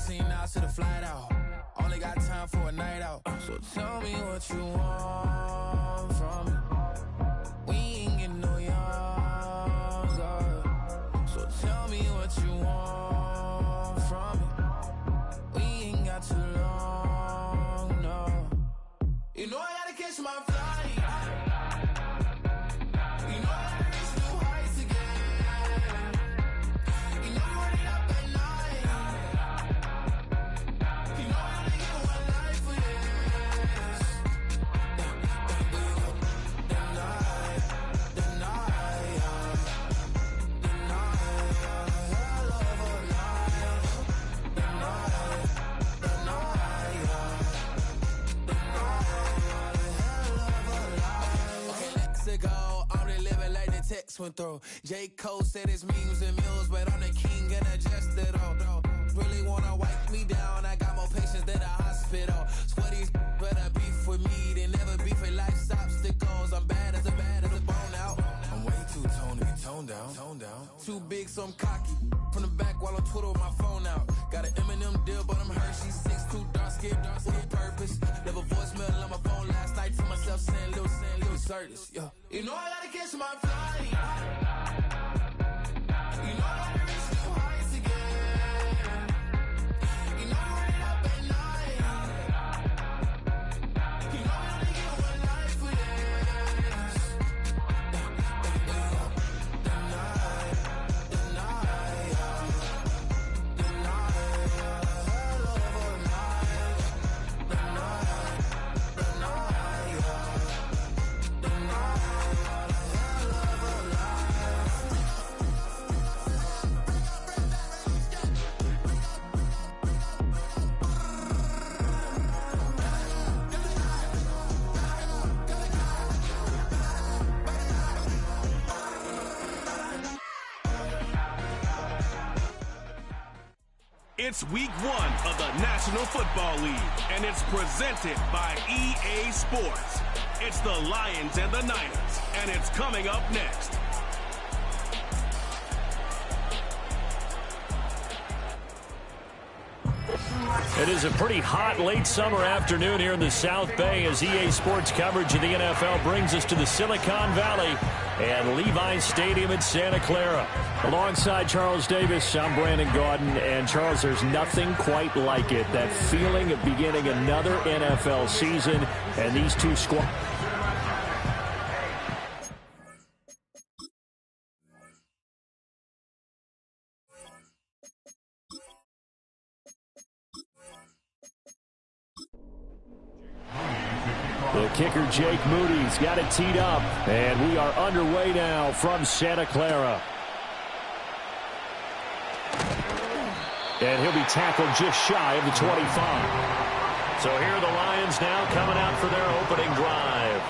see now, to the flight out. Only got time for a night out. So tell me what you want from me. We ain't getting no younger. So tell me what you want from me. We ain't got too long, no. You know I gotta catch my flight. You know I gotta reach new heights again. You know you running up at night. You know I only get one life for this. The night, hell of a life. The night, okay, let's go. I'm the living like the text went through. J. Cole said it's memes and mules, but I'm the king and adjusted all. Really wanna wipe me down. I got more patience than a hospital. Sweaty better beef with me than never beef with life's obstacles. I'm bad as a bone out. I'm way too toned to be toned down. Too big, so I'm cocky. From the back while on Twitter with my phone out. Got an Eminem deal, but I'm Hershey's 6'2", dark skin, with a purpose. Never voicemail on my phone last night to myself saying little service. Yeah. You know I gotta catch my flight. You know I gotta reach new heights again. You know you're running up at night. You know I only get one life for this. The night, hell of a life. The night, It's week 1 of the National Football League, and it's presented by EA Sports. It's the Lions and the Niners, and it's coming up next. It is a pretty hot late summer afternoon here in the South Bay as EA Sports coverage of the NFL brings us to the Silicon Valley and Levi's Stadium in Santa Clara. Alongside Charles Davis, I'm Brandon Gaudin. And Charles, there's nothing quite like it. That feeling of beginning another NFL season and these two squads. The kicker, Jake Moody's got it teed up, and we are underway now from Santa Clara. And he'll be tackled just shy of the 25. So here are the Lions now coming out for their opening drive.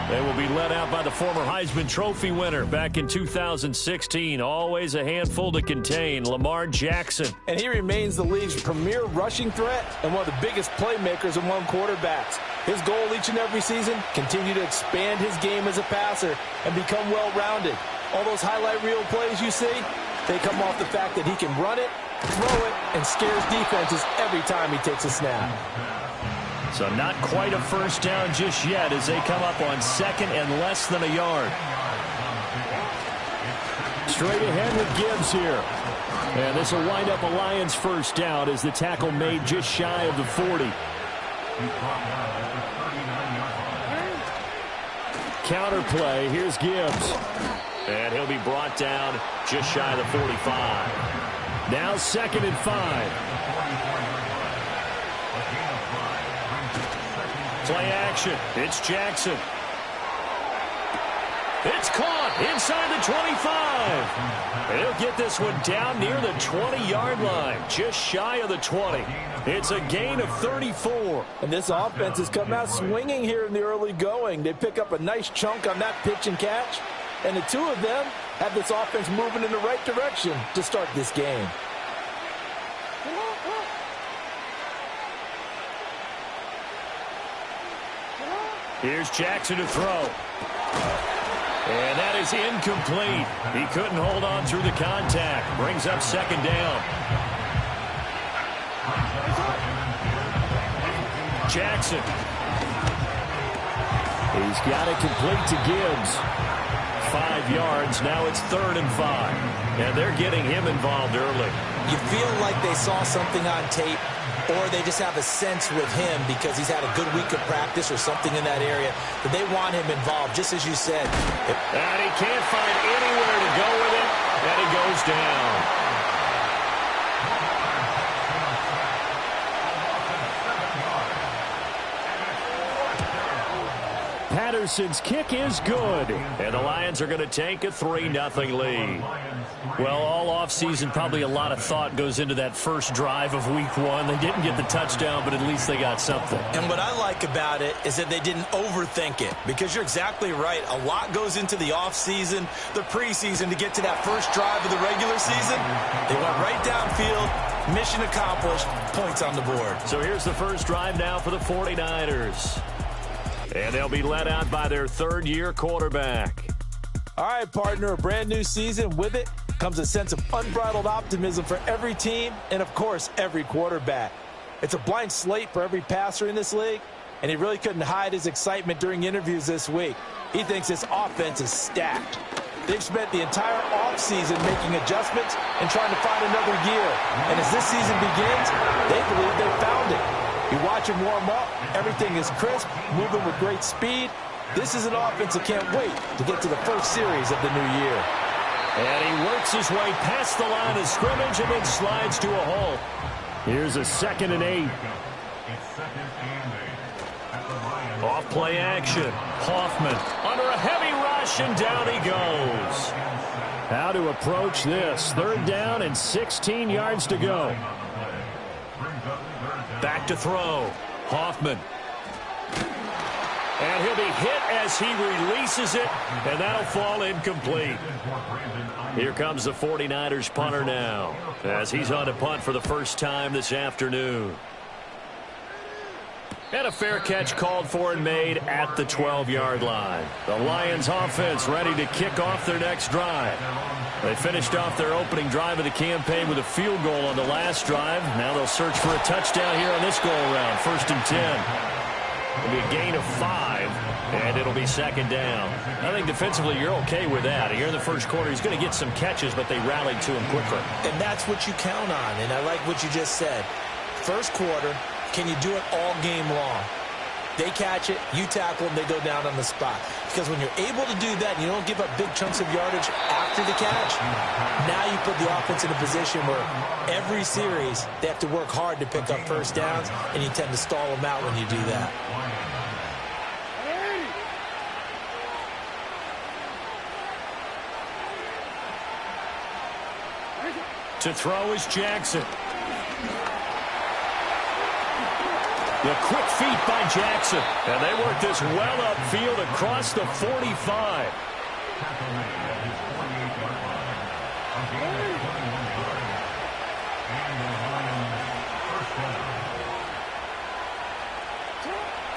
They will be led out by the former Heisman Trophy winner back in 2016. Always a handful to contain, Lamar Jackson. And he remains the league's premier rushing threat and one of the biggest playmakers among quarterbacks. His goal each and every season, continue to expand his game as a passer and become well-rounded. All those highlight reel plays you see, they come off the fact that he can run it, throw it, and scares defenses every time he takes a snap. So not quite a first down just yet as they come up on second and less than a yard. Straight ahead with Gibbs here. And this will wind up a Lions first down as the tackle made just shy of the 40. Counter play. Here's Gibbs. And he'll be brought down just shy of the 45. Now 2nd and 5. Play action. It's Jackson. It's caught inside the 25. He'll get this one down near the 20-yard line, just shy of the 20. It's a gain of 34. And this offense has come out swinging here in the early going. They pick up a nice chunk on that pitch and catch. And the two of them have this offense moving in the right direction to start this game. Here's Jackson to throw. And that is incomplete. He couldn't hold on through the contact. Brings up 2nd down. Jackson. He's got it complete to Gibbs. 5 yards. Now it's 3rd and 5. And they're getting him involved early. You feel like they saw something on tape, or they just have a sense with him because he's had a good week of practice or something in that area that they want him involved, just as you said. And he can't find anywhere to go with it, and he goes down. Patterson's kick is good, and the Lions are going to take a 3-0 lead. Well, all offseason, probably a lot of thought goes into that first drive of Week 1. They didn't get the touchdown, but at least they got something. And what I like about it is that they didn't overthink it, because you're exactly right. A lot goes into the offseason, the preseason, to get to that first drive of the regular season. They went right downfield, mission accomplished, points on the board. So here's the first drive now for the 49ers. And they'll be led out by their 3rd-year quarterback. All right, partner, a brand new season. With it comes a sense of unbridled optimism for every team and, of course, every quarterback. It's a blank slate for every passer in this league, and he really couldn't hide his excitement during interviews this week. He thinks this offense is stacked. They've spent the entire offseason making adjustments and trying to find another gear. And as this season begins, they believe they found it. You watch him warm up, everything is crisp, moving with great speed. This is an offense that can't wait to get to the first series of the new year. And he works his way past the line of scrimmage and then slides to a hole. Here's a 2nd and 8. Off play action. Hoffman under a heavy rush, and down he goes. How to approach this. 3rd down and 16 yards to go. Back to throw. Hoffman. And he'll be hit as he releases it, and that'll fall incomplete. Here comes the 49ers punter now, as he's on to punt for the first time this afternoon. And a fair catch called for and made at the 12-yard line. The Lions offense ready to kick off their next drive. They finished off their opening drive of the campaign with a field goal on the last drive. Now they'll search for a touchdown here on this go-around. 1st and 10. It'll be a gain of 5, and it'll be 2nd down. I think defensively you're okay with that. Here in the first quarter, he's going to get some catches, but they rallied to him quickly. And that's what you count on, and I like what you just said. First quarter, can you do it all game long? They catch it, you tackle them, they go down on the spot. Because when you're able to do that and you don't give up big chunks of yardage after the catch, now you put the offense in a position where every series they have to work hard to pick up first downs, and you tend to stall them out when you do that. To throw is Jackson. The quick feet by Jackson. And they work this well upfield across the 45.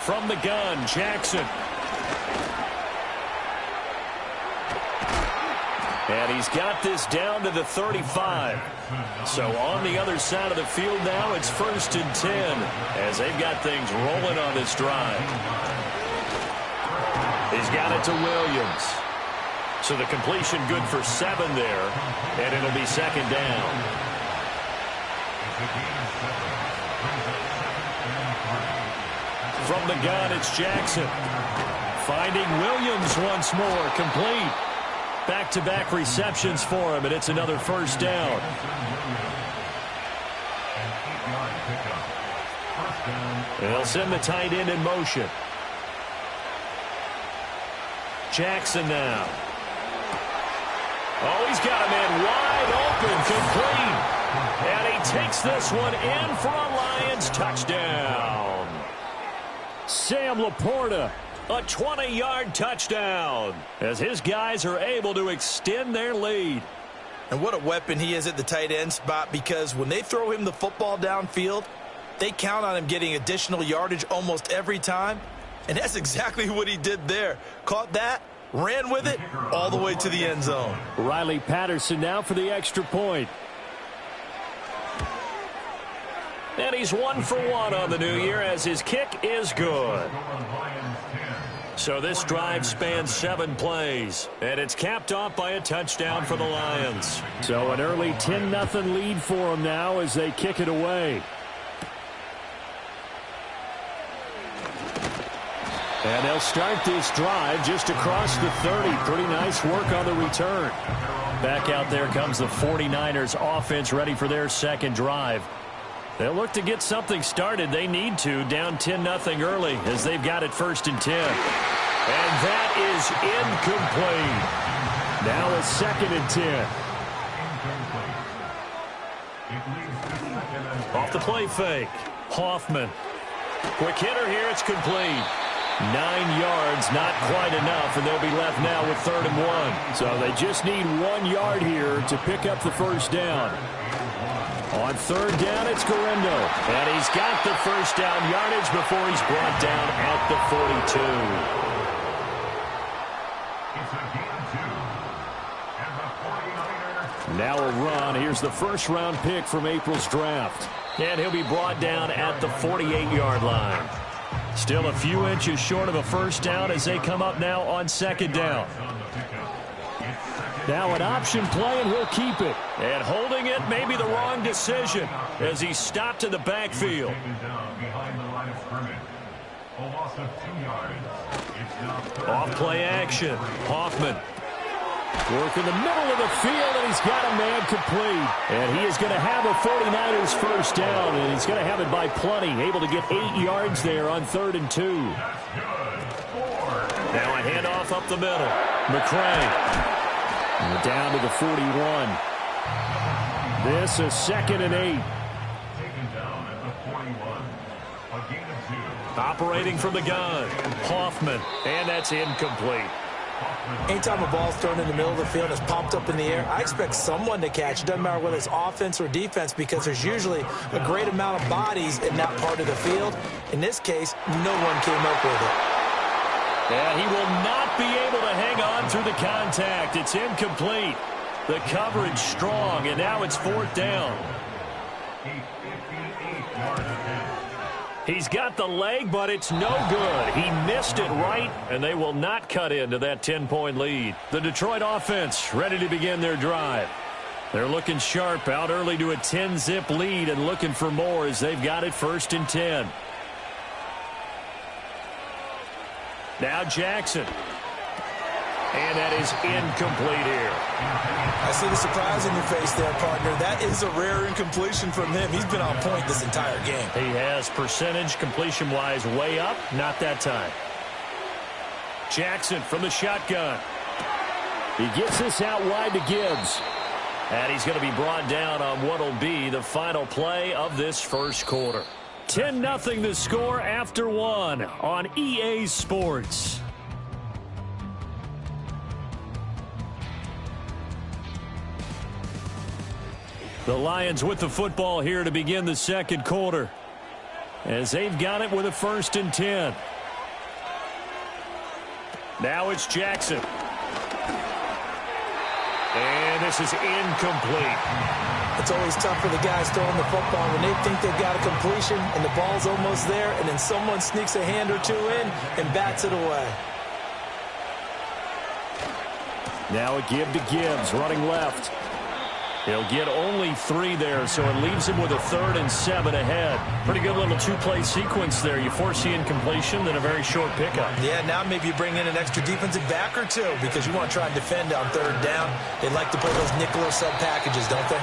From the gun, Jackson. And he's got this down to the 35. So on the other side of the field now, it's 1st and 10 as they've got things rolling on this drive. He's got it to Williams. So the completion good for 7 there, and it'll be 2nd down. From the gun, it's Jackson. Finding Williams once more, complete. Back-to-back receptions for him, and it's another 1st down. They'll send the tight end in motion. Jackson now. Oh, he's got a man wide open, complete. And he takes this one in for a Lions touchdown. Sam Laporta. A 20-yard touchdown as his guys are able to extend their lead. And what a weapon he is at the tight end spot, because when they throw him the football downfield, they count on him getting additional yardage almost every time. And that's exactly what he did there. Caught that, ran with it, all the way to the end zone. Riley Patterson now for the extra point. And he's 1 for 1 on the new year as his kick is good. So this drive spans 7 plays, and it's capped off by a touchdown for the Lions. So an early 10-0 lead for them now as they kick it away. And they'll start this drive just across the 30. Pretty nice work on the return. Back out there comes the 49ers offense ready for their second drive. They'll look to get something started. They need to, down 10-0 early as they've got it 1st and 10. And that is incomplete. Now a 2nd and 10. Off the play fake. Hoffman. Quick hitter here. It's complete. 9 yards, not quite enough, and they'll be left now with 3rd and 1. So they just need 1 yard here to pick up the first down. On 3rd down, it's Guerendo. And he's got the first down yardage before he's brought down at the 42. Now a run. Here's the first-round pick from April's draft. And he'll be brought down at the 48-yard line. Still a few inches short of a first down as they come up now on 2nd down. Now an option play, and he'll keep it. And holding it may be the wrong decision as he stopped in the backfield. Off play action. Hoffman. Work in the middle of the field, and he's got a man complete. And he is going to have a 49ers first down, and he's going to have it by plenty. Able to get 8 yards there on 3rd and 2. Now a handoff up the middle. McCray. And down to the 41. This is 2nd and 8. Operating from the gun. Hoffman. And that's incomplete. Anytime a ball's thrown in the middle of the field and it's popped up in the air, I expect someone to catch. It doesn't matter whether it's offense or defense because there's usually a great amount of bodies in that part of the field. In this case, no one came up with it. And he will not be able to hang on through the contact. It's incomplete. The coverage strong, and now it's 4th down. He's got the leg, but it's no good. He missed it right, and they will not cut into that 10-point lead. The Detroit offense ready to begin their drive. They're looking sharp, out early to a 10-zip lead and looking for more as they've got it 1st and 10. Now Jackson. And that is incomplete here. I see the surprise in your face there, partner. That is a rare incompletion from him. He's been on point this entire game. He has percentage completion-wise way up. Not that time. Jackson from the shotgun. He gets this out wide to Gibbs. And he's going to be brought down on what will be the final play of this first quarter. 10-0 the score after 1 on EA Sports. The Lions with the football here to begin the second quarter as they've got it with a 1st and 10. Now it's Jackson. And this is incomplete. It's always tough for the guys throwing the football when they think they've got a completion and the ball's almost there, and then someone sneaks a hand or two in and bats it away. Now a give to Gibbs, running left. He'll get only 3 there, so it leaves him with a 3rd and 7 ahead. Pretty good little 2-play sequence there. You force the incompletion, then a very short pickup. Yeah, now maybe you bring in an extra defensive back or two because you want to try and defend on 3rd down. They like to play those nickel or sub packages, don't they?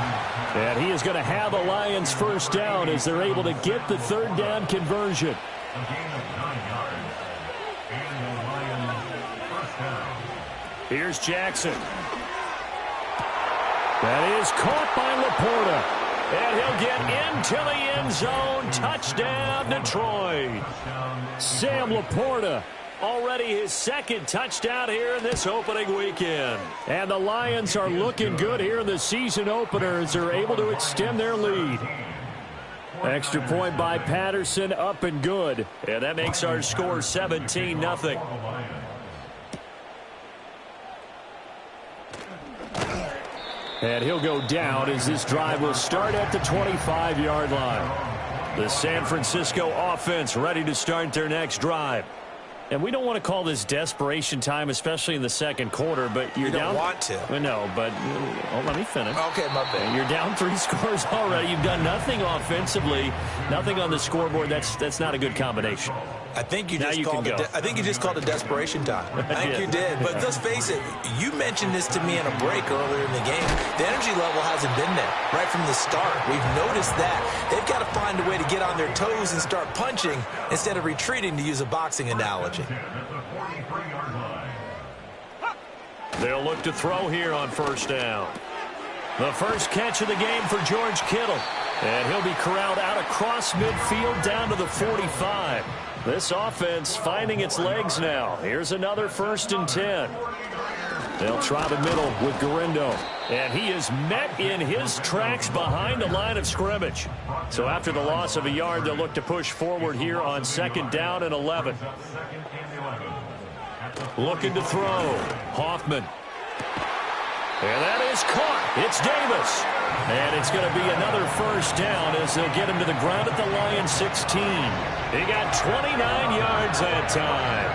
And he is going to have a Lions first down as they're able to get the 3rd down conversion. Here's Jackson. That is caught by Laporta. And he'll get into the end zone. Touchdown, Detroit. Sam Laporta. Already his 2nd touchdown here in this opening weekend. And the Lions are looking good here in the season opener as they're able to extend their lead. Extra point by Patterson, up and good. And that makes our score 17-0. And he'll go down as this drive will start at the 25-yard line. The San Francisco offense ready to start their next drive. And we don't want to call this desperation time, especially in the second quarter, but you're down. You don't want to. No, but let me finish. Okay, my bad. You're down 3 scores already. You've done nothing offensively, nothing on the scoreboard. That's not a good combination. I think you just called it. I think you just called it desperation time. I think you did. But let's face it. You mentioned this to me in a break earlier in the game. The energy level hasn't been there right from the start. We've noticed that. They've got to find a way to get on their toes and start punching instead of retreating, to use a boxing analogy. They'll look to throw here on first down. The first catch of the game for George Kittle. And he'll be corralled out across midfield down to the 45. This offense finding its legs now. Here's another 1st and 10. They'll try the middle with Garindo. And he is met in his tracks behind the line of scrimmage. So after the loss of a yard, they'll look to push forward here on 2nd down and 11. Looking to throw. Hoffman. And that is caught. It's Davis. And it's going to be another 1st down as they'll get him to the ground at the Lions 16. He got 29 yards that time.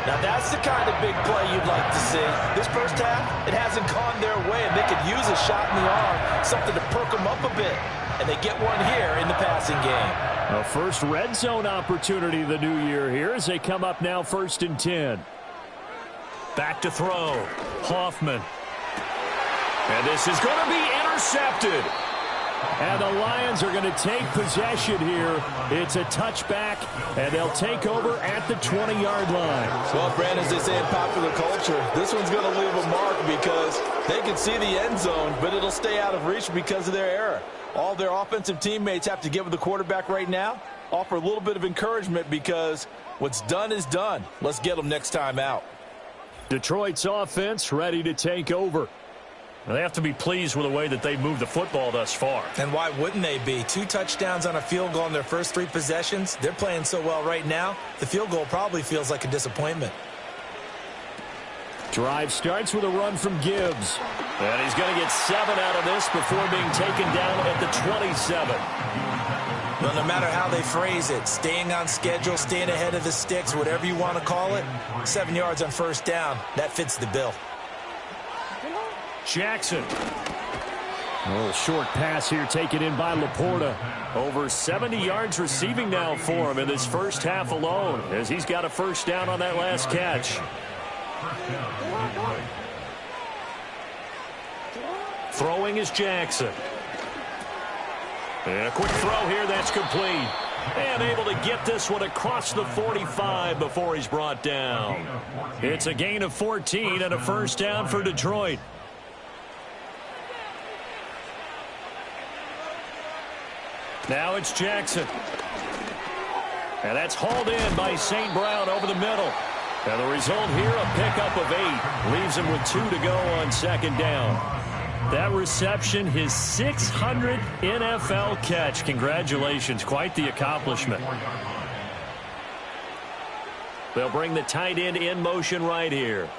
Now that's the kind of big play you'd like to see. This first half, it hasn't gone their way, and they could use a shot in the arm, something to perk them up a bit. And they get one here in the passing game. A first red zone opportunity the new year here as they come up now 1st and 10. Back to throw. Hoffman. And this is going to be intercepted. And the Lions are going to take possession here. It's a touchback, and they'll take over at the 20-yard line. Well, Brandon, as they say in popular culture, this one's going to leave a mark because they can see the end zone, but it'll stay out of reach because of their error. All their offensive teammates have to give with the quarterback right now, offer a little bit of encouragement because what's done is done. Let's get them next time out. Detroit's offense ready to take over. They have to be pleased with the way that they've moved the football thus far. And why wouldn't they be? 2 touchdowns on a field goal in their first 3 possessions. They're playing so well right now, the field goal probably feels like a disappointment. Drive starts with a run from Gibbs. And he's going to get 7 out of this before being taken down at the 27. Well, no matter how they phrase it, staying on schedule, staying ahead of the sticks, whatever you want to call it, 7 yards on first down, that fits the bill. Jackson. A little short pass here taken in by Laporta. Over 70 yards receiving now for him in this first half alone as he's got a 1st down on that last catch. Throwing is Jackson. And a quick throw here that's complete. And able to get this one across the 45 before he's brought down. It's a gain of 14 and a 1st down for Detroit. Now it's Jackson. And that's hauled in by St. Brown over the middle. And the result here, a pickup of 8. Leaves him with 2 to go on 2nd down. That reception, his 600th NFL catch. Congratulations. Quite the accomplishment. They'll bring the tight end in motion right here.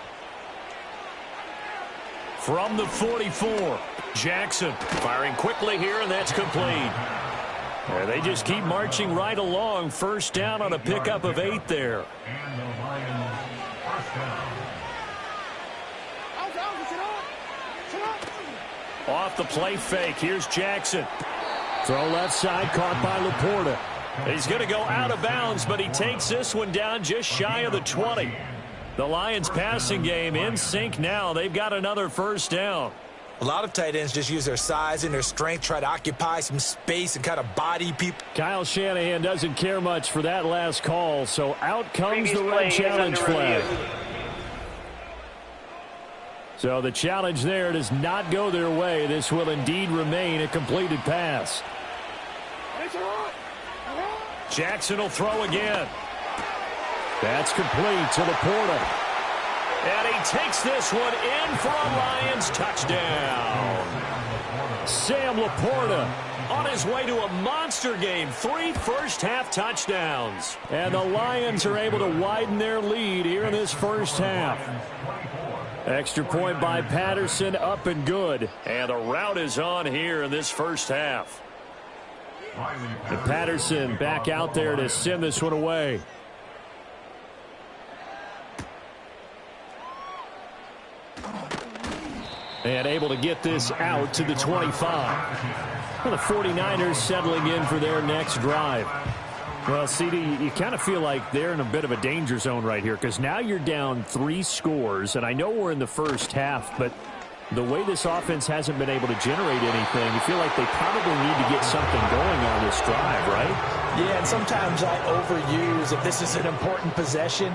From the 44, Jackson firing quickly here, and that's complete. And they just keep marching right along. 1st down on a pickup of 8 there. Off the play fake. Here's Jackson. Throw left side, caught by Laporta. He's going to go out of bounds, but he takes this one down just shy of the 20. The Lions passing game in sync now. They've got another 1st down. A lot of tight ends just use their size and their strength, try to occupy some space and kind of body people. Kyle Shanahan doesn't care much for that last call, so out comes the red challenge flag. So the challenge there does not go their way. This will indeed remain a completed pass. Jackson will throw again. That's complete to Laporta. And he takes this one in for a Lions touchdown. Sam Laporta on his way to a monster game. 3 first-half touchdowns. And the Lions are able to widen their lead here in this first half. Extra point by Patterson, up and good. And the route is on here in this first half. And Patterson back out there to send this one away. And able to get this out to the 25. Well, the 49ers settling in for their next drive. Well, CD, you kind of feel like they're in a bit of a danger zone right here because now you're down 3 scores, and I know we're in the first half, but the way this offense hasn't been able to generate anything, you feel like they probably need to get something going on this drive, right? Yeah, and sometimes I overuse if this is an important possession.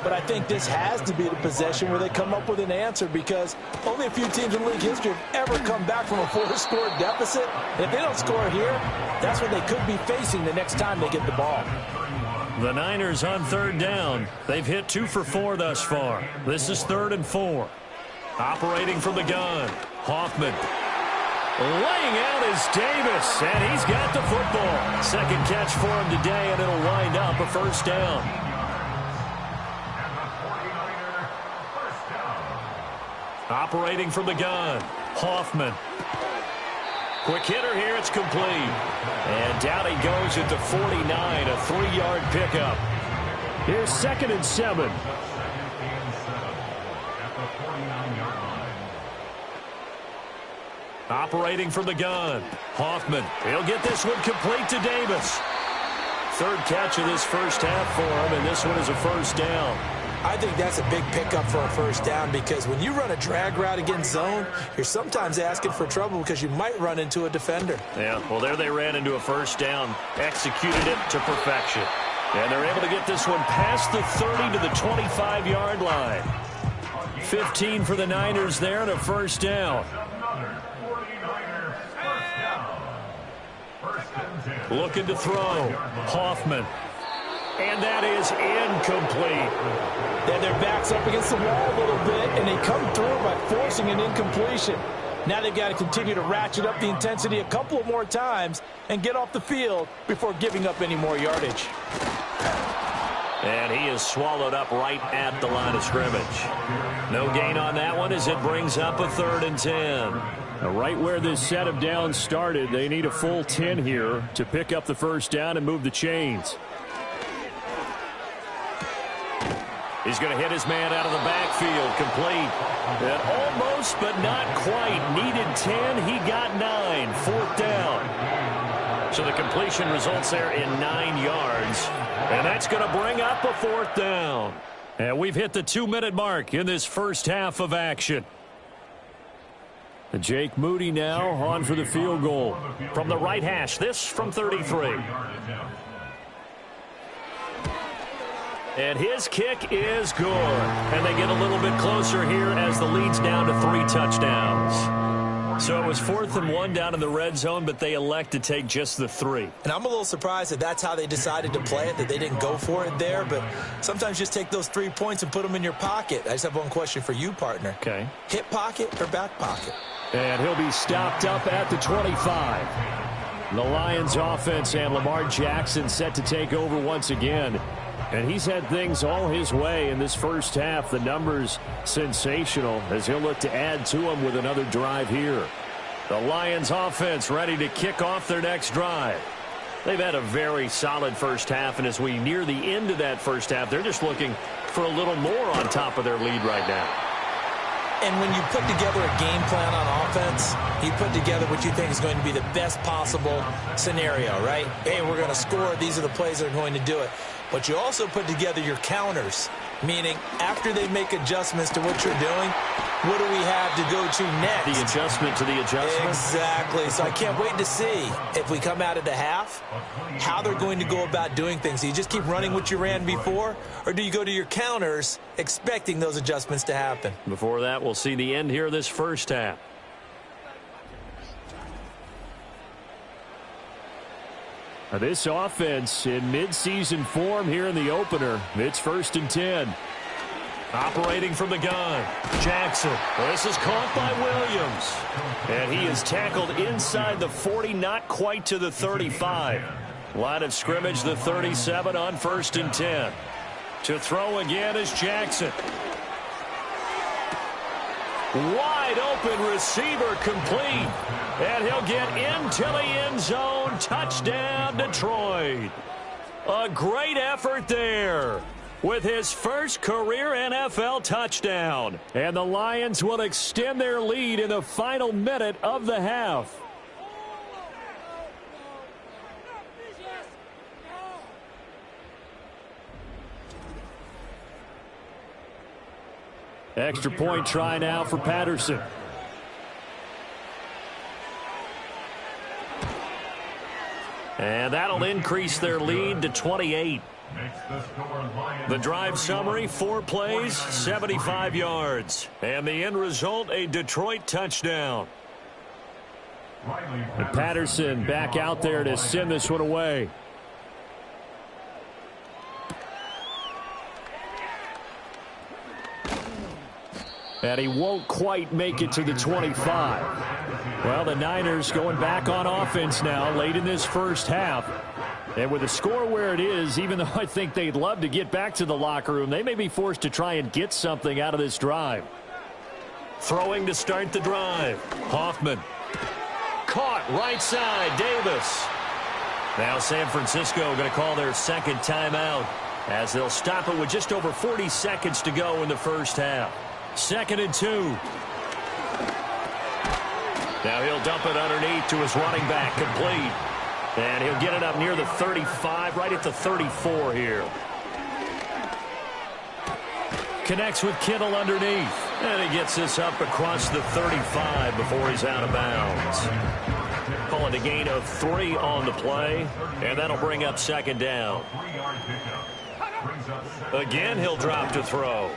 But I think this has to be the possession where they come up with an answer because only a few teams in league history have ever come back from a 4-score deficit. And if they don't score here, that's what they could be facing the next time they get the ball. The Niners on 3rd down. They've hit 2 for 4 thus far. This is 3rd and 4. Operating from the gun, Hoffman. Laying out is Davis, and he's got the football. Second catch for him today, and it'll wind up a first down. Operating from the gun, Hoffman. Quick hitter here, it's complete. And down he goes at the 49, a 3-yard pickup. Here's 2nd and 7. Operating from the gun, Hoffman. He'll get this one complete to Davis. 3rd catch of this first half for him, and this one is a first down. I think that's a big pickup for a first down because when you run a drag route against zone, you're sometimes asking for trouble because you might run into a defender. Yeah, well, there they ran into a first down, executed it to perfection. And they're able to get this one past the 30 to the 25-yard line. 15 for the Niners there and a first down. Looking to throw, Hoffman. And that is incomplete. Then their back's up against the wall a little bit, and they come through by forcing an incompletion. Now they've got to continue to ratchet up the intensity a couple of more times and get off the field before giving up any more yardage. And he is swallowed up right at the line of scrimmage. No gain on that one as it brings up a 3rd and 10. Now, right where this set of downs started, they need a full 10 here to pick up the first down and move the chains. He's going to hit his man out of the backfield, complete. And almost, but not quite. Needed 10, he got 9. 4th down. So the completion results there in 9 yards. And that's going to bring up a 4th down. And we've hit the 2-minute mark in this first half of action. And Jake Moody now on for the field goal. From the right hash, this from 33. And his kick is good. And they get a little bit closer here as the lead's down to 3 touchdowns. So it was 4th and 1 down in the red zone, but they elect to take just the 3. And I'm a little surprised that that's how they decided to play it, that they didn't go for it there. But sometimes just take those 3 points and put them in your pocket. I just have one question for you, partner. Okay. Hip pocket or back pocket? And he'll be stopped up at the 25. The Lions offense and Lamar Jackson set to take over once again. And he's had things all his way in this first half. The numbers sensational as he'll look to add to them with another drive here. The Lions offense ready to kick off their next drive. They've had a very solid first half, and as we near the end of that first half, they're just looking for a little more on top of their lead right now. And when you put together a game plan on offense, you put together what you think is going to be the best possible scenario, right? Hey, we're going to score. These are the plays that are going to do it. But you also put together your counters, meaning after they make adjustments to what you're doing, what do we have to go to next? The adjustment to the adjustment? Exactly. So I can't wait to see if we come out of the half, how they're going to go about doing things. Do you just keep running what you ran before, or do you go to your counters expecting those adjustments to happen? Before that, we'll see the end here of this first half. This offense in midseason form here in the opener. It's 1st and 10. Operating from the gun, Jackson. This is caught by Williams. And he is tackled inside the 40, not quite to the 35. Line of scrimmage, the 37 on 1st and 10. To throw again is Jackson. Wide open receiver complete. And he'll get into the end zone. Touchdown, Detroit. A great effort there with his first career NFL touchdown. And the Lions will extend their lead in the final minute of the half. Extra point try now for Patterson. And that'll increase their lead to 28. The drive summary, 4 plays, 75 yards. And the end result, a Detroit touchdown. And Patterson back out there to send this one away. And he won't quite make it to the 25. Well, the Niners going back on offense now late in this first half. And with the score where it is, even though I think they'd love to get back to the locker room, they may be forced to try and get something out of this drive. Throwing to start the drive. Hoffman. Caught right side. Davis. Now San Francisco going to call their second timeout as they'll stop it with just over 40 seconds to go in the first half. 2nd and 2. Now he'll dump it underneath to his running back, complete. And he'll get it up near the 35, right at the 34 here. Connects with Kittle underneath. And he gets this up across the 35 before he's out of bounds. Calling a gain of 3 on the play. And that'll bring up 2nd down. Again, he'll drop to throw.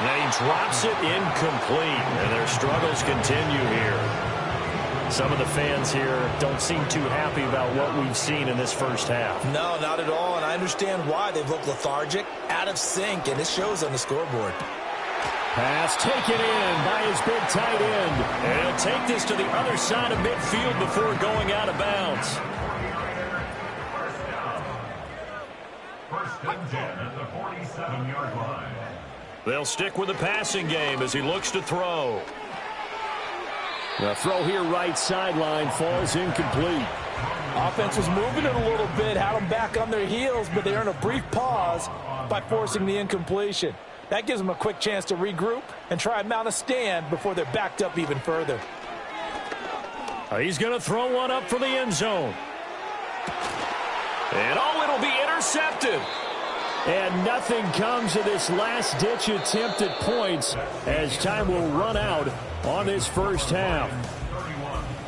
And he drops it incomplete, and their struggles continue here. Some of the fans here don't seem too happy about what we've seen in this first half. No, not at all, and I understand why. They've looked lethargic, out of sync, and it shows on the scoreboard. Pass taken in by his big tight end. And he'll take this to the other side of midfield before going out of bounds. First and 10 at the 47-yard line. They'll stick with the passing game as he looks to throw. The throw here right sideline falls incomplete. Offense was moving it a little bit, had them back on their heels, but they earn a brief pause by forcing the incompletion. That gives them a quick chance to regroup and try and mount a stand before they're backed up even further. He's going to throw one up for the end zone. And it'll be intercepted. And nothing comes of this last-ditch attempt at points as time will run out on this first half.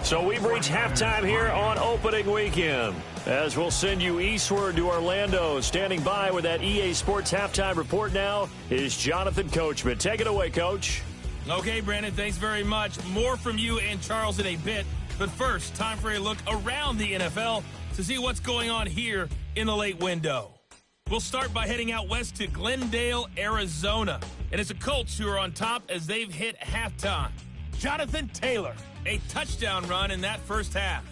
So we've reached halftime here on opening weekend. As we'll send you eastward to Orlando. Standing by with that EA Sports halftime report now is Jonathan Coachman. Take it away, Coach. Okay, Brandon, thanks very much. More from you and Charles in a bit. But first, time for a look around the NFL to see what's going on here in the late window. We'll start by heading out west to Glendale, Arizona. And it's the Colts who are on top as they've hit halftime. Jonathan Taylor, a touchdown run in that first half.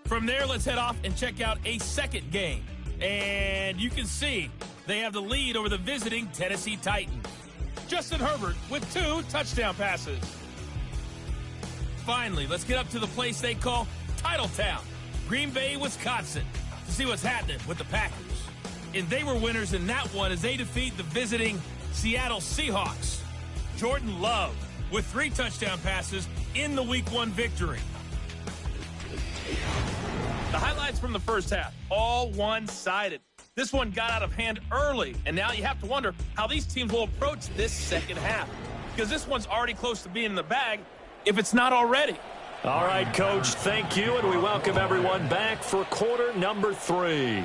From there, let's head off and check out a second game. And you can see they have the lead over the visiting Tennessee Titans. Justin Herbert with 2 touchdown passes. Finally, let's get up to the place they call Titletown, Green Bay, Wisconsin, to see what's happening with the Packers. And they were winners in that one as they defeat the visiting Seattle Seahawks. Jordan Love with 3 touchdown passes in the Week 1 victory. The highlights from the first half, all one-sided. This one got out of hand early, and now you have to wonder how these teams will approach this second half. Because this one's already close to being in the bag, if it's not already. All right, Coach, thank you, and we welcome everyone back for quarter number 3.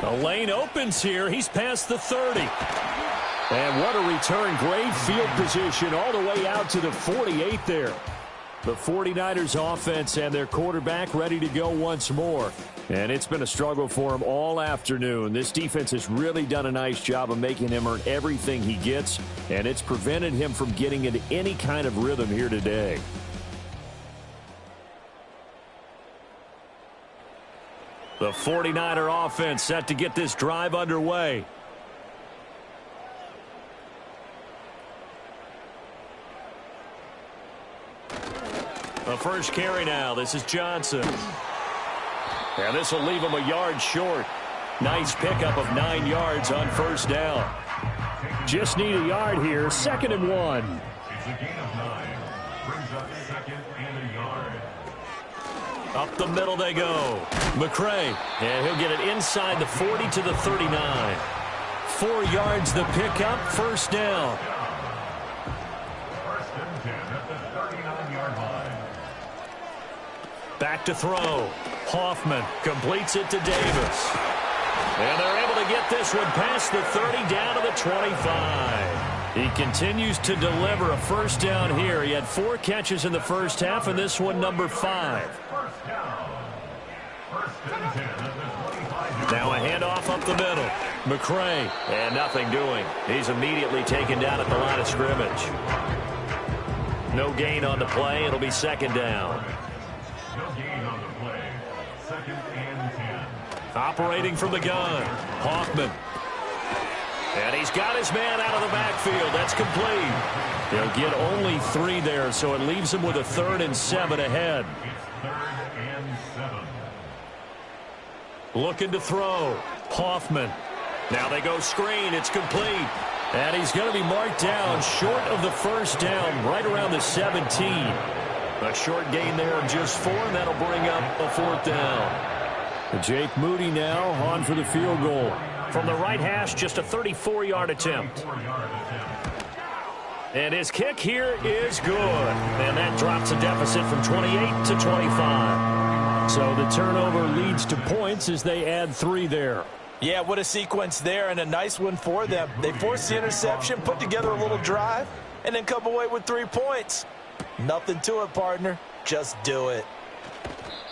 The lane opens here. He's past the 30. And what a return. Great field position all the way out to the 48 there. The 49ers offense and their quarterback ready to go once more. And it's been a struggle for him all afternoon. This defense has really done a nice job of making him earn everything he gets, and it's prevented him from getting into any kind of rhythm here today. The 49er offense set to get this drive underway. The first carry now. This is Johnson. And this will leave him a yard short. Nice pickup of 9 yards on first down. Just need a yard here. 2nd and 1. It's a gain of 9. Brings up 2nd and a yard. Up the middle they go. McCray. And he'll get it inside the 40 to the 39. 4 yards the pickup. First down. First and 10 at the 39-yard line. Back to throw. Hoffman completes it to Davis. And they're able to get this one past the 30 down to the 25. He continues to deliver a first down here. He had 4 catches in the first half, and this one number 5. First down. First and 10 at the 25. Now a handoff up the middle. McCray. And nothing doing. He's immediately taken down at the line of scrimmage. No gain on the play. It'll be 2nd down. No gain on the play. 2nd and 10. Operating from the gun. Hoffman. And he's got his man out of the backfield. That's complete. He'll get only 3 there, so it leaves him with a 3rd and 7 ahead. It's 3rd and 7. Looking to throw. Hoffman. Now they go screen. It's complete. And he's going to be marked down short of the first down, right around the 17. A short gain there of just 4, and that'll bring up a 4th down. Jake Moody now on for the field goal. From the right hash, just a 34-yard attempt. And his kick here is good. And that drops a deficit from 28 to 25. So the turnover leads to points as they add 3 there. Yeah, what a sequence there, and a nice one for them. They forced the interception, put together a little drive, and then come away with 3 points. Nothing to it, partner. Just do it.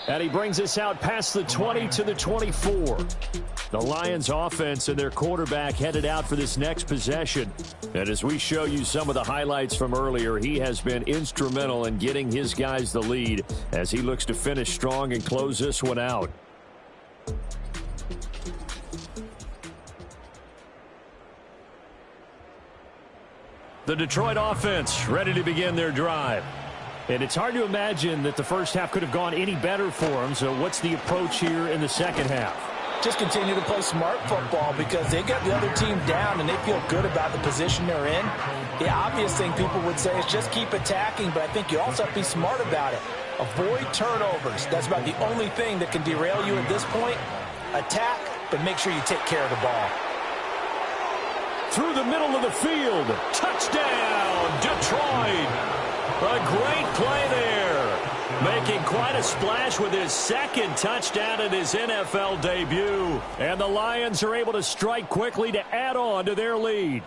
And he brings us out past the 20 to the 24. The Lions offense and their quarterback headed out for this next possession. And as we show you some of the highlights from earlier, he has been instrumental in getting his guys the lead as he looks to finish strong and close this one out. The Detroit offense ready to begin their drive. And it's hard to imagine that the first half could have gone any better for them. So what's the approach here in the second half? Just continue to play smart football because they got the other team down and they feel good about the position they're in. The obvious thing people would say is just keep attacking, but I think you also have to be smart about it. Avoid turnovers. That's about the only thing that can derail you at this point. Attack, but make sure you take care of the ball. Through the middle of the field. Touchdown, Detroit. A great play there. Making quite a splash with his 2nd touchdown in his NFL debut. And the Lions are able to strike quickly to add on to their lead.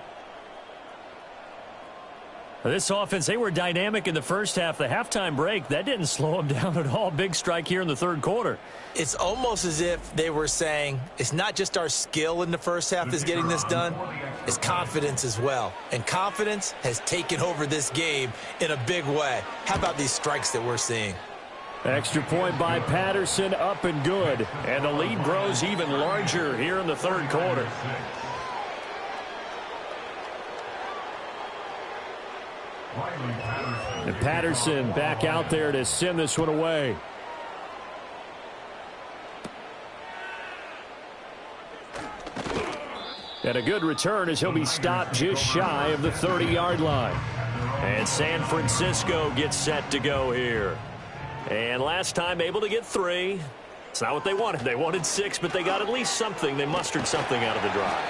This offense, they were dynamic in the first half. The halftime break, that didn't slow them down at all. Big strike here in the 3rd quarter. It's almost as if they were saying, it's not just our skill in the first half that's getting this done, it's confidence as well. And confidence has taken over this game in a big way. How about these strikes that we're seeing? Extra point by Patterson, up and good. And the lead grows even larger here in the 3rd quarter. And Patterson back out there to send this one away. And a good return as he'll be stopped just shy of the 30-yard line. And San Francisco gets set to go here. And last time able to get 3. It's not what they wanted. They wanted 6, but they got at least something. They mustered something out of the drive.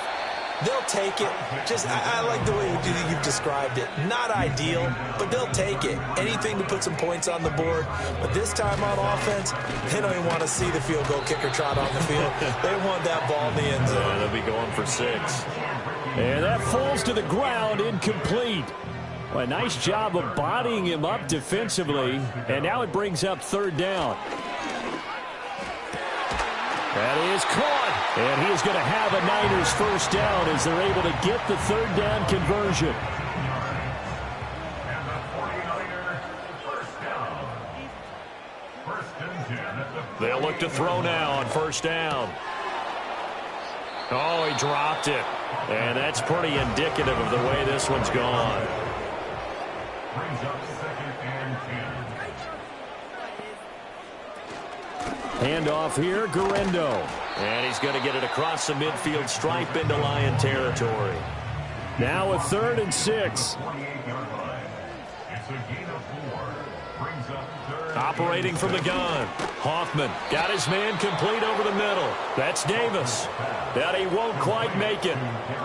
They'll take it. I like the way you've described it. Not ideal, but they'll take it. Anything to put some points on the board. But this time on offense, they don't even want to see the field goal kicker trot on the field. They want that ball in the end zone. Yeah, they'll be going for 6. And that falls to the ground, incomplete. Well, a nice job of bodying him up defensively. And now it brings up 3rd down. That is caught. And he is going to have a Niners first down as they're able to get the 3rd down conversion. And the 49er first down. First and 10 at the They'll look to throw now on first down. Oh, he dropped it. And that's pretty indicative of the way this one's gone. Brings up 2nd and 10. Handoff here, Guerendo. And he's going to get it across the midfield stripe into Lion territory. Now a 3rd and 6. Operating from the gun. Hoffman got his man complete over the middle. That's Davis. But he won't quite make it.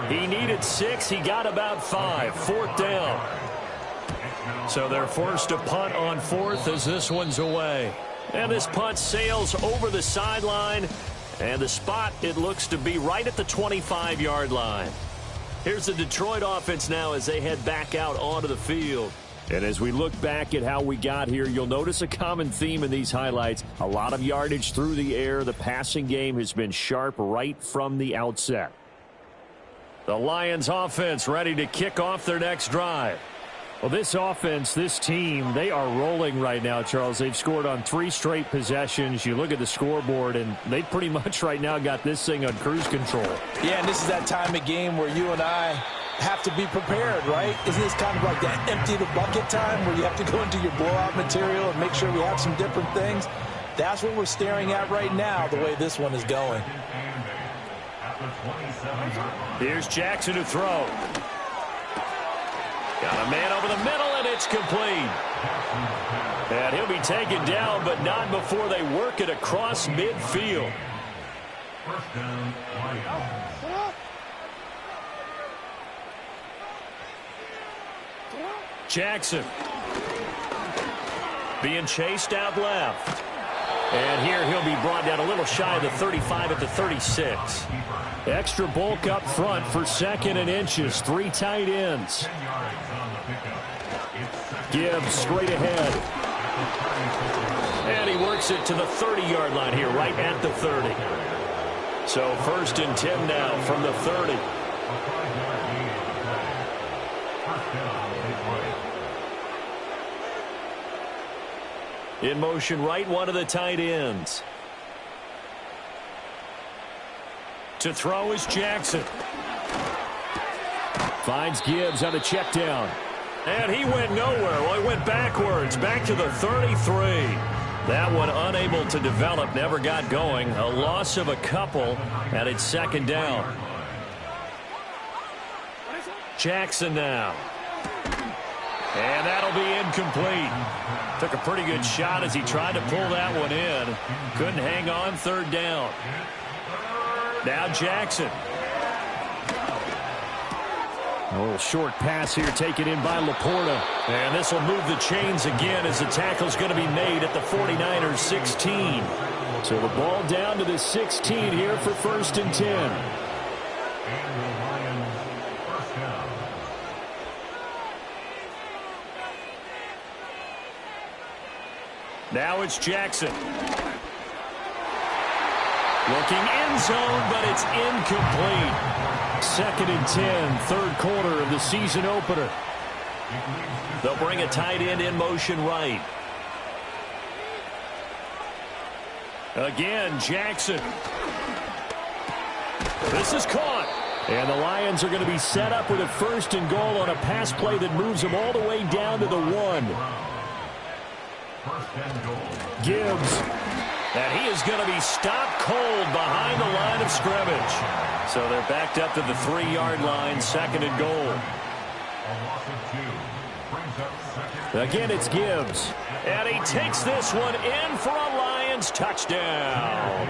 He needed 6. He got about 5. 4th down. So they're forced to punt on 4th as this one's away. And this punt sails over the sideline. And the spot, it looks to be right at the 25-yard line. Here's the Detroit offense now as they head back out onto the field. And as we look back at how we got here, you'll notice a common theme in these highlights. A lot of yardage through the air. The passing game has been sharp right from the outset. The Lions offense ready to kick off their next drive. Well, this offense, this team, they are rolling right now, Charles. They've scored on 3 straight possessions. You look at the scoreboard, and they pretty much right now got this thing on cruise control. Yeah, and this is that time of game where you and I have to be prepared, right? Isn't this kind of like that empty the bucket time where you have to go into your blowout material and make sure we have some different things? That's what we're staring at right now, the way this one is going. Here's Jackson to throw. Got a man over the middle, and it's complete. And he'll be taken down, but not before they work it across midfield. First down, Lions. Jackson being chased out left. And here he'll be brought down a little shy of the 35 at the 36. Extra bulk up front for 2nd and inches. 3 tight ends. Gibbs straight ahead. And he works it to the 30-yard line here, right at the 30. So 1st and 10 now from the 30. In motion right, one of the tight ends. To throw is Jackson. Finds Gibbs on a check down. And he went nowhere. Well, he went backwards, back to the 33. That one unable to develop, never got going. A loss of a couple, and it's 2nd down. Jackson now. And that'll be incomplete. Took a pretty good shot as he tried to pull that one in. Couldn't hang on, 3rd down. Now Jackson. A little short pass here taken in by Laporta. And this will move the chains again as the tackle's going to be made at the 49ers 16. So the ball down to the 16 here for 1st and 10. Now it's Jackson. Looking end zone, but it's incomplete. 2nd and 10, 3rd quarter of the season opener. They'll bring a tight end in motion right. Again, Jackson. This is caught. And the Lions are going to be set up with a 1st and goal on a pass play that moves them all the way down to the 1. Gibbs. And he is going to be stopped cold behind the line of scrimmage. So they're backed up to the 3-yard line, 2nd and goal. Again, it's Gibbs. And he takes this one in for a Lions touchdown.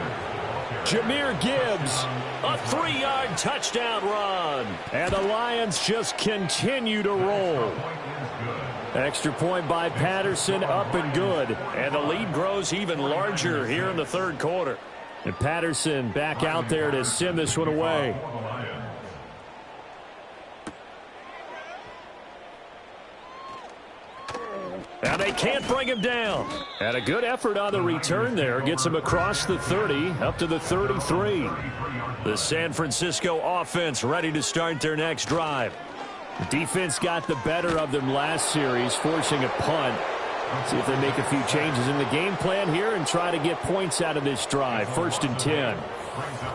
Jahmyr Gibbs, a 3-yard touchdown run. And the Lions just continue to roll. Extra point by Patterson, up and good. And the lead grows even larger here in the 3rd quarter. And Patterson back out there to send this one away. And they can't bring him down. And a good effort on the return there. Gets him across the 30, up to the 33. The San Francisco offense ready to start their next drive. The defense got the better of them last series, forcing a punt. See if they make a few changes in the game plan here and try to get points out of this drive. 1st and 10.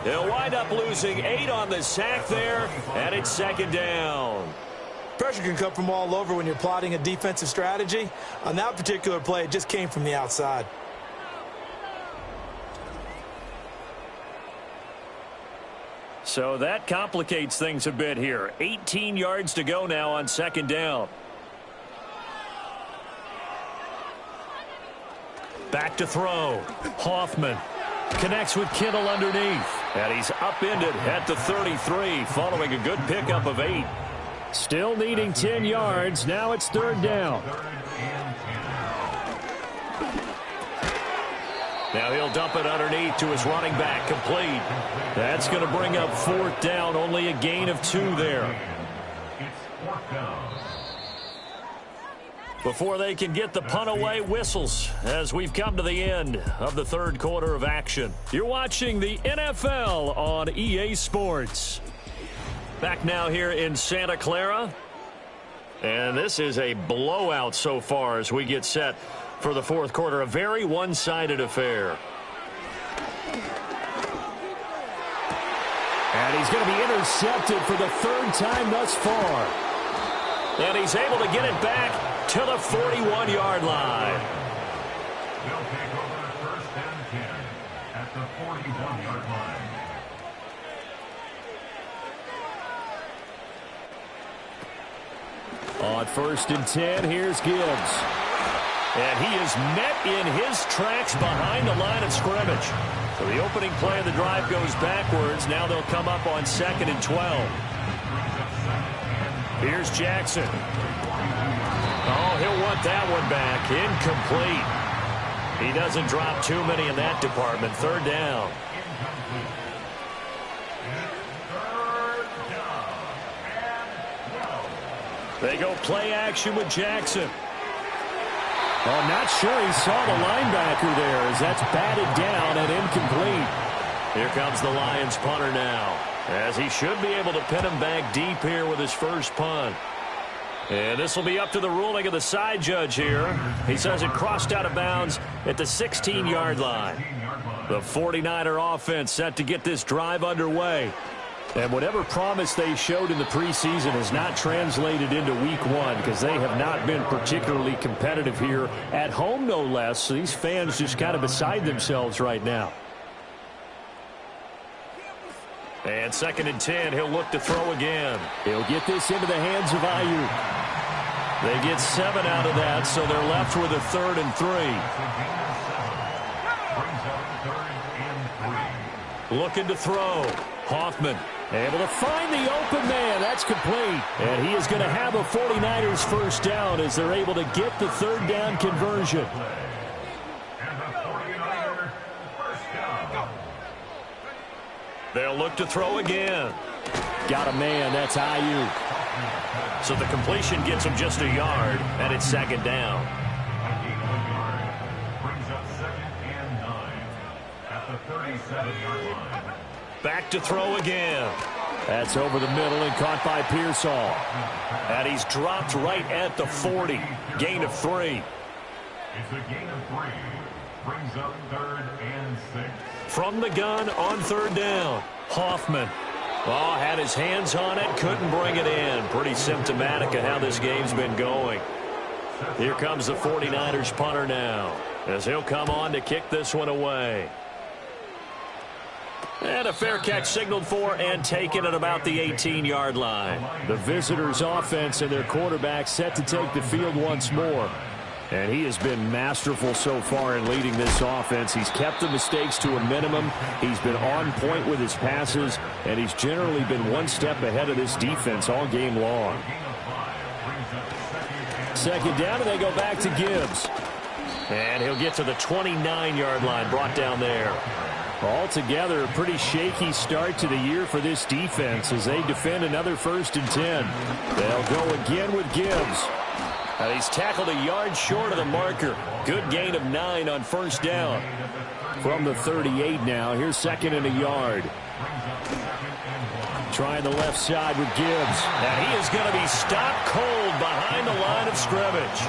They'll wind up losing 8 on the sack there, and it's 2nd down. Pressure can come from all over when you're plotting a defensive strategy. On that particular play, it just came from the outside. So that complicates things a bit here. 18 yards to go now on second down. Back to throw. Hoffman connects with Kittle underneath. And he's upended at the 33 following a good pickup of 8. Still needing 10 yards. Now it's third down. Now he'll dump it underneath to his running back. Complete. That's going to bring up fourth down. Only a gain of 2 there. Before they can get the punt away, whistles as we've come to the end of the third quarter of action. You're watching the NFL on EA Sports. Back now here in Santa Clara. And this is a blowout so far as we get set for the fourth quarter. A very one-sided affair. And he's going to be intercepted for the third time thus far. And he's able to get it back to the 41-yard line. They'll take over first and 10 at the 41-yard line. On first and 10, here's Gibbs. And he is met in his tracks behind the line of scrimmage. So the opening play of the drive goes backwards. Now they'll come up on second and 12. Here's Jackson. Oh, he'll want that one back. Incomplete. He doesn't drop too many in that department. Third down. They go play action with Jackson. Oh, I'm not sure he saw the linebacker there as that's batted down and incomplete. Here comes the Lions punter now, as he should be able to pin him back deep here with his first punt. And this will be up to the ruling of the side judge here. He says it crossed out of bounds at the 16-yard line. The 49er offense set to get this drive underway. And whatever promise they showed in the preseason has not translated into week one because they have not been particularly competitive here at home, no less. So these fans just kind of beside themselves right now. And second and 10, he'll look to throw again. He'll get this into the hands of Ayuk. They get 7 out of that, so they're left with a third and 3. Looking to throw. Hoffman able to find the open man. That's complete. And he is going to have a 49ers first down as they're able to get the third down conversion. They'll look to throw again. Got a man. That's Ayuk. So the completion gets him just a yard, and it's second down. Brings up second and 9 at the 37-yard line. Back to throw again. That's over the middle and caught by Pearsall. And he's dropped right at the 40. Gain of 3. It's a gain of 3. Brings up third and 6. From the gun on third down. Hoffman. Oh, had his hands on it. Couldn't bring it in. Pretty symptomatic of how this game's been going. Here comes the 49ers punter now, as he'll come on to kick this one away. And a fair catch signaled for and taken at about the 18-yard line. The visitors' offense and their quarterback set to take the field once more. And he has been masterful so far in leading this offense. He's kept the mistakes to a minimum. He's been on point with his passes, and he's generally been one step ahead of this defense all game long. Second down, and they go back to Gibbs. And he'll get to the 29-yard line, brought down there. Altogether, a pretty shaky start to the year for this defense as they defend another first and 10. They'll go again with Gibbs. And he's tackled a yard short of the marker. Good gain of 9 on first down. From the 38 now, here's second and a yard. Trying the left side with Gibbs. And he is going to be stopped cold behind the line of scrimmage.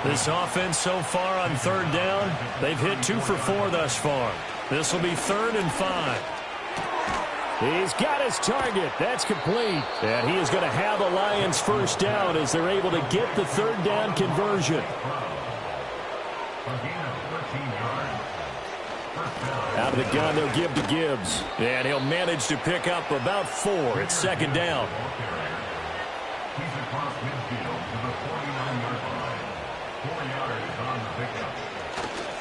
This offense so far on third down, they've hit 2 for 4 thus far. This will be third and 5. He's got his target. That's complete. And he is going to have the Lions first down as they're able to get the third down conversion. A gain of 13 yards. First down. Out of the gun, they'll give to Gibbs. And he'll manage to pick up about 4. It's second down. He's across midfield to the 49-yard line. 4 yards on the pickup.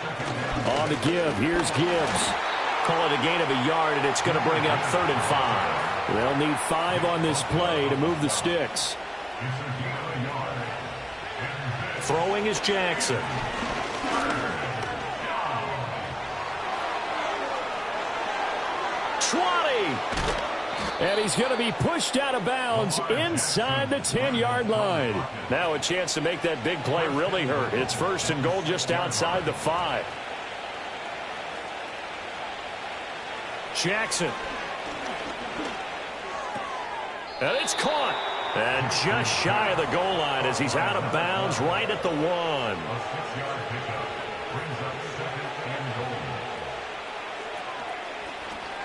Second down. On to give. Here's Gibbs. Call it a gain of a yard, and it's going to bring up 3rd and 5. They'll need 5 on this play to move the sticks. It's a gain of a yard. Throwing is Jackson. 20. And he's going to be pushed out of bounds inside the 10-yard line. Now a chance to make that big play really hurt. It's 1st and goal just outside the 5. Jackson. And it's caught. And just shy of the goal line as he's out of bounds right at the 1. A 6-yard pickup brings up 2nd and goal.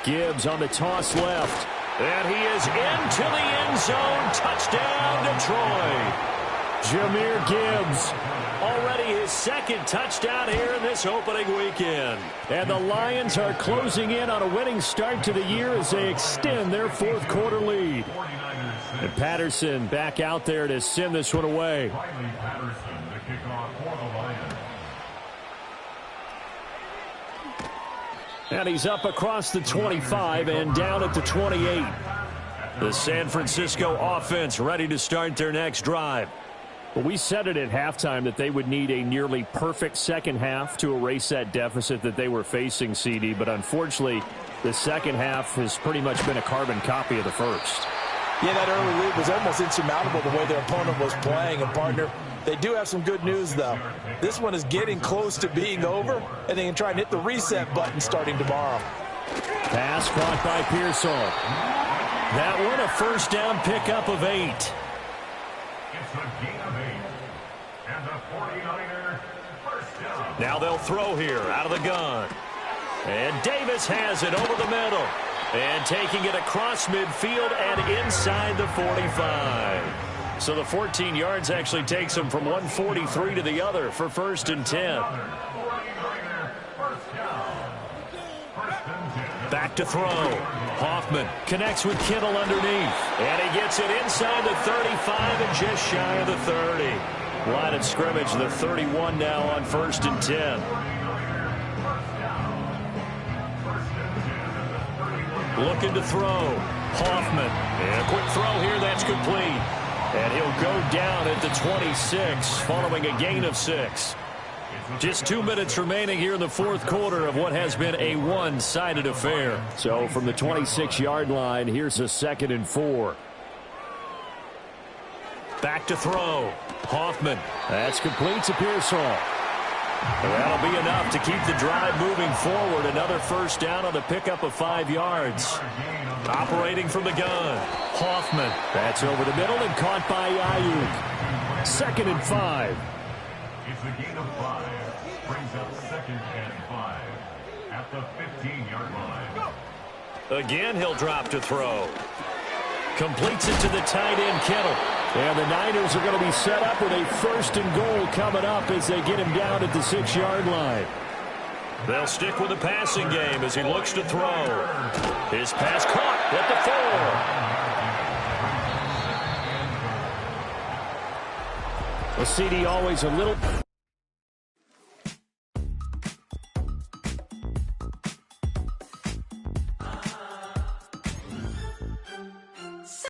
Gibbs on the toss left. And he is into the end zone. Touchdown, Detroit. Jahmyr Gibbs. Already his 2nd touchdown here in this opening weekend. And the Lions are closing in on a winning start to the year as they extend their 4th quarter lead. And Patterson back out there to send this one away. Riley Patterson to kick off for the Lions. And he's up across the 25 and down at the 28. The San Francisco offense ready to start their next drive. Well, we said it at halftime that they would need a nearly perfect second half to erase that deficit that they were facing, CD. But unfortunately, the second half has pretty much been a carbon copy of the first. Yeah, that early lead was almost insurmountable the way their opponent was playing. And, partner, they do have some good news, though. This one is getting close to being over, and they can try and hit the reset button starting tomorrow. Pass caught by Pearsall. That one a 1st down pickup of 8. It's a gain of 8. And the 49er 1st down. Now they'll throw here out of the gun. And Davis has it over the middle. And taking it across midfield and inside the 45. So the 14 yards actually takes him from 143 to the other for 1st and 10. 49er 1st down. 1st and 10. Back to throw. Hoffman connects with Kittle underneath. And he gets it inside the 35 and just shy of the 30. Line of scrimmage, the 31 now on 1st and 10. Looking to throw. Hoffman. And a quick throw here. That's complete. And he'll go down at the 26 following a gain of 6. Just 2 minutes remaining here in the 4th quarter of what has been a one-sided affair. So from the 26-yard line, here's a 2nd and 4. Back to throw. Hoffman. That's complete to Pearsall. That'll be enough to keep the drive moving forward. Another 1st down on the pickup of 5 yards. Operating from the gun. Hoffman. That's over the middle and caught by Ayuk. 2nd and 5. It's a gain of 5. Brings up 2nd and 5. At the 15-yard line. Again, he'll drop to throw. Completes it to the tight end, Kittle. And the Niners are going to be set up with a 1st and goal coming up as they get him down at the 6-yard line. They'll stick with the passing game as he looks to throw. His pass caught at the 4. Well, CD always a little...